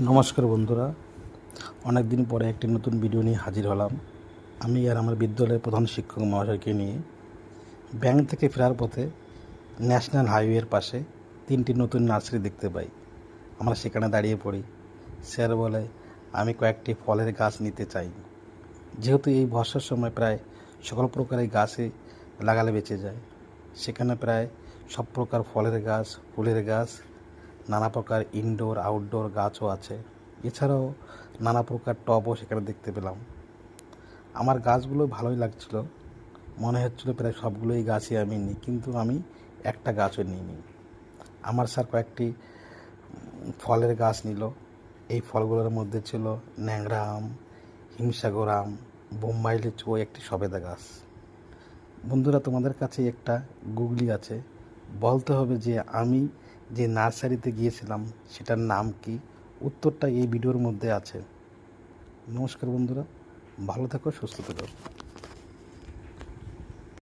নমস্কার বন্ধুরা, অনেক দিন পরে একটি নতুন ভিডিও নিয়ে হাজির হলাম। আমি আর আমার বিদ্যালয়ের প্রধান শিক্ষক মহাশয়কে নিয়ে ব্যাংক থেকে ফেরার পথে ন্যাশনাল হাইওয়ের পাশে 3টি নতুন নার্সারি দেখতে পাই। আমরা সেখানে দাঁড়িয়ে পড়ি। স্যার বলে, আমি কয়েকটি ফলের গাছ নিতে চাই। যেহেতু এই বর্ষার সময় প্রায় সকল প্রকারের গাছই লাগালে বেঁচে যায়, সেখানে প্রায় সব প্রকার ফলের গাছ, ফুলের গাছ, নানা প্রকার ইনডোর আউটডোর গাছও আছে। এছাড়াও নানা প্রকার টবও সেখানে দেখতে পেলাম। আমার গাছগুলো ভালোই লাগছিল, মনে হচ্ছিল প্রায় সবগুলোই গাছই আমি নিই, কিন্তু আমি একটা গাছও নিইনি। আমার স্যার কয়েকটি ফলের গাছ নিল। এই ফলগুলোর মধ্যে ছিল ন্যাংরা আম, হিমসাগর আম, বোম্বাই লিচু ও একটি সবেদা গাছ। বন্ধুরা, তোমাদের কাছে একটা গুগলি আছে, বলতে হবে যে আমি যে নার্সারিতে গিয়েছিলাম সেটার নাম কি। উত্তরটা এই ভিডিওর মধ্যে আছে। নমস্কার বন্ধুরা, ভালো থেকো, সুস্থ থেকো।